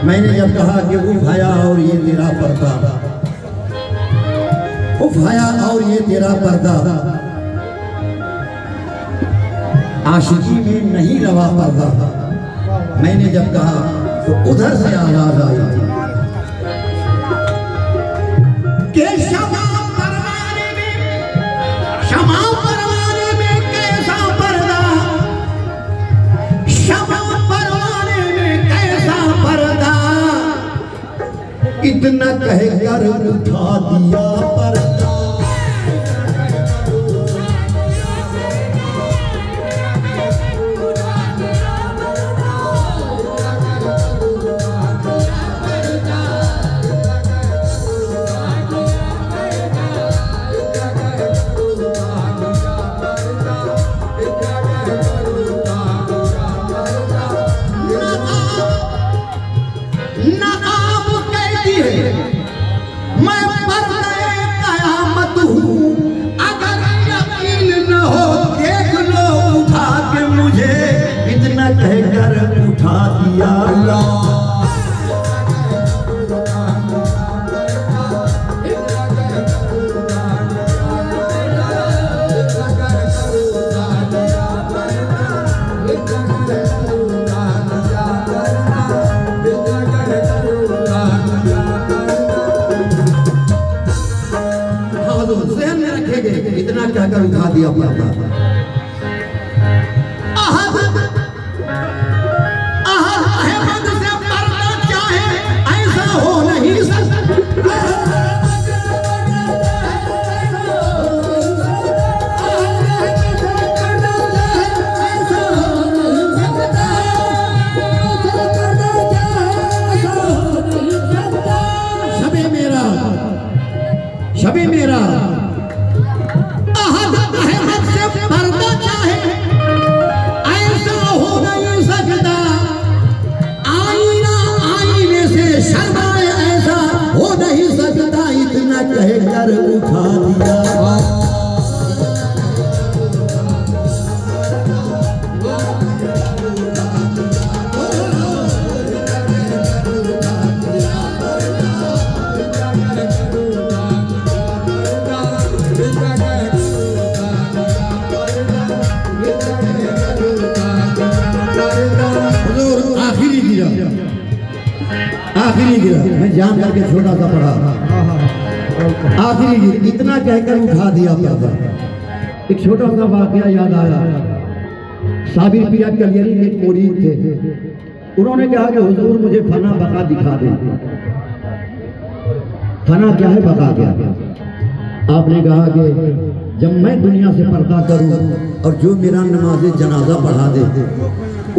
मैंने जब कहा कि उफ हया और ये तेरा पर्दा, उफ हया और ये तेरा पर्दा, आशिकी में नहीं रवा पर्दा, मैंने जब कहा तो उधर से आवाज आई कि शमा परवाने में कैसा पर्दा, शमा परवाने में कैसा पर्दा, इतना कहकर उठा दिया पर्दा। कहकर उठा दिया ज़हन में रखेंगे, इतना कहकर उठा दिया पर्दा। शबे मेरा अहद अहमद से पर्दा चाहे, ऐसा हो नहीं सकता, आईना आईने से शर्माए, ऐसा हो नहीं सकता, इतना कहकर उठा दिया। आखिरी गिरा, मैं जान करके छोटा सा पढ़ा, आखिरी गिरा, इतना कहकर उठा दिया पर्दा। एक छोटा सा वाकया याद आया। साबिर पिया कलियरी में एक मुरीद थे, उन्होंने कहा कि हुजूर मुझे फना बका दिखा दे। फना क्या है, बका क्या? आपने कहा कि जब मैं दुनिया से पर्दा करूं और जो मेरा नमाज जनाजा पढ़ा दे,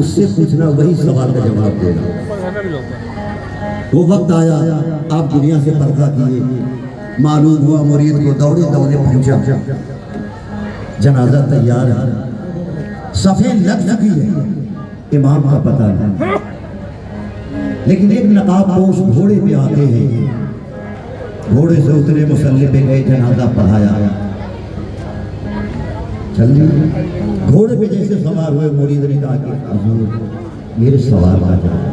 उससे पूछना, वही सवाल का जवाब देना। वो वक्त आया, आप दुनिया से पर्दा किए, मालूम हुआ मुरीद को दौड़े दौड़े पहुंचा, जनाजा तैयार है, सफेद लग चुकी है, इमाम का पता नहीं, लेकिन एक नकाबपोश घोड़े पे आते हैं, घोड़े से उतरे, मुसल्ले पे गए, जनाजा पढ़ाया, चलिए घोड़े पे जैसे सवार हुए, मुरीद ने कहा कि हुजूर मेरे सवाल का जवाब,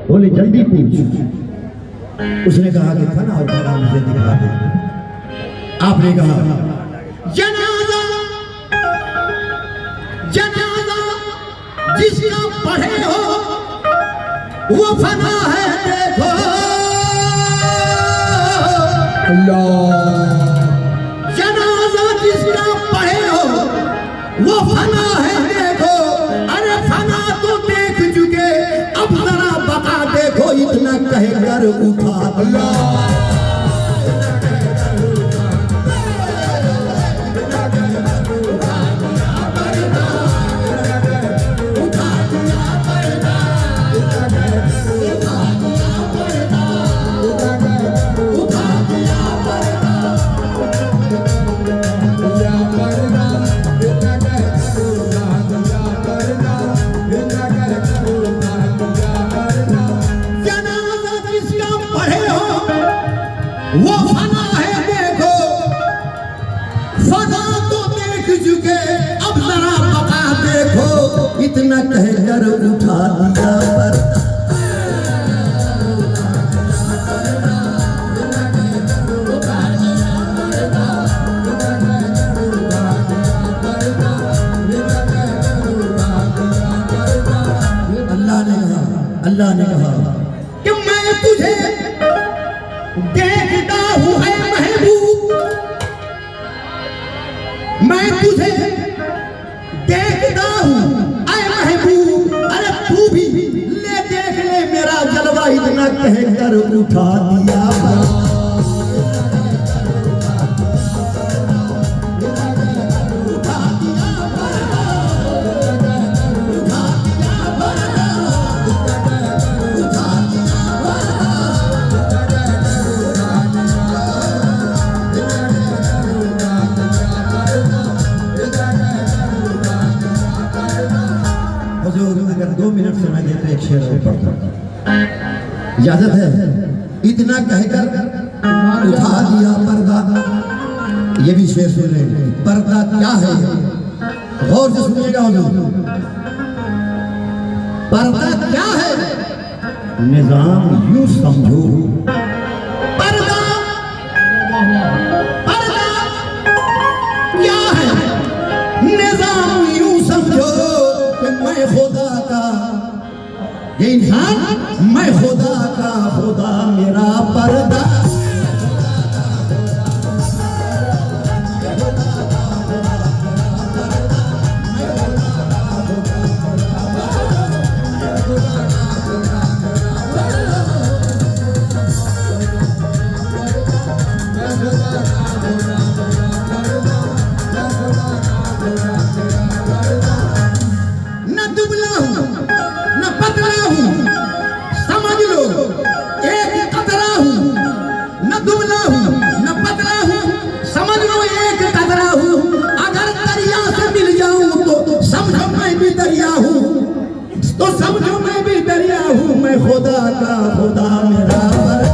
बोले जल्दी पूछ। उसने कहा कि फना और बका मुझे दिखा दे। आपने कहा जनाजा, जनाजा जिसका पढ़े हो वो फना है, देखो अल्लाह। जनाजा जिसका पढ़े हो वो फना है, देखो, अरे फना तो देख चुके, अब जरा बता देखो, इतना कहकर उठा दिया। वो फना है, देखो, फना तो देख चुके, अब जरा बता देखो, इतना कहकर उठा दिया पर्दा। कर उठा दिया पर्दा। अगर 2 मिनट समय देते एक शेर और पढ़ता, इजाजत है? इतना कहकर उठा दिया पर्दा। ये भी शेर सुन रहे हैं। पर्दा क्या है? गौर से सुनिएगा हुजूर। पर्दा क्या है? निजाम यूं समझो, पर्दा पर्दा क्या है? निजाम यूं समझो कि मैं खुदा का, ये इंसान मैं खुदा का, खुदा मेरा पर्दा। तो समझो मैं भी दरिया हूँ, मैं खुदा का, खुदा मेरा पर्दा।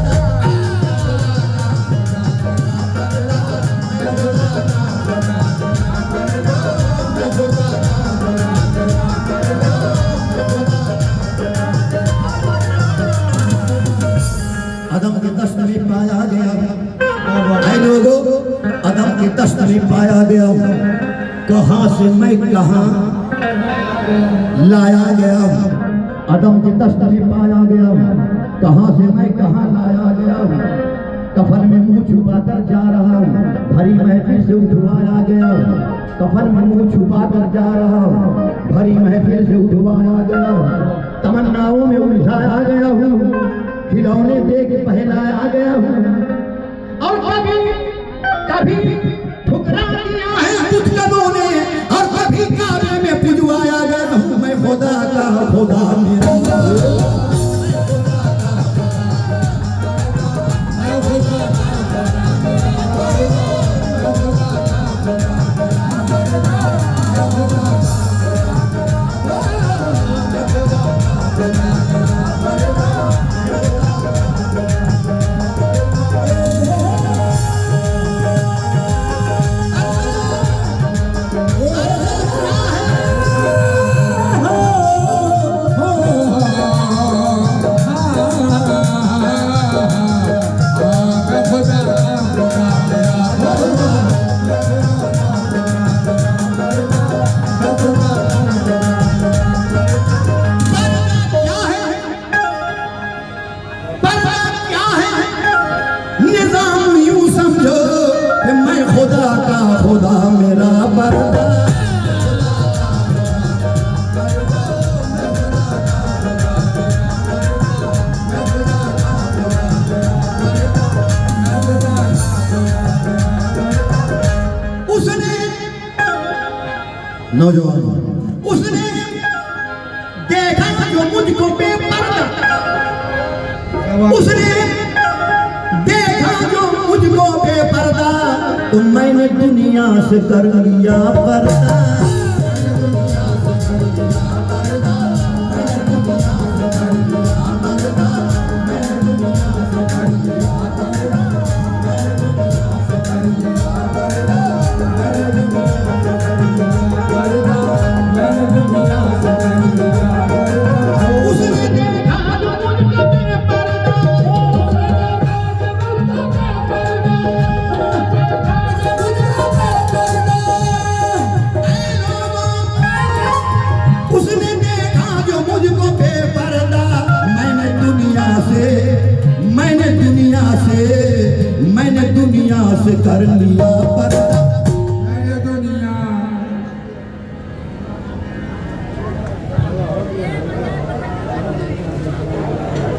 अदम की दस्त में पाया गया, ऐ लोगों, अदम की दस्त में पाया गया। कहाँ से मैं कहाँ लाया गया, अदम की दस्त में पाया गया। कहाँ से मैं कहाँ लाया गया, कफन में मुंह छुपा कर जा रहा हूँ, भरी महफिल से उठवाया गया। कफन में मुंह छुपा कर जा रहा हूँ, भरी महफिल से उठवाया गया। तमन्नाओं में उलझाया गया हूँ, खिलौने दे के पहनाया गया हूँ। और कभी कभी ठुकरा दिया है मुतकदों ने, और कभी काबे में पुजवाया गया हूँ। मैं खुदा का, खुदा मेरा। खुदा का, खुदा मेरा पर्दा। उसने नौजवान, उसने देखा जो मुझको बेपर्दा, उसने देखा जो मुझको बेपर्दा, तो मैंने दुनिया से कर लिया पर्दा। मैंने दुनिया से कर लिया पर्दा।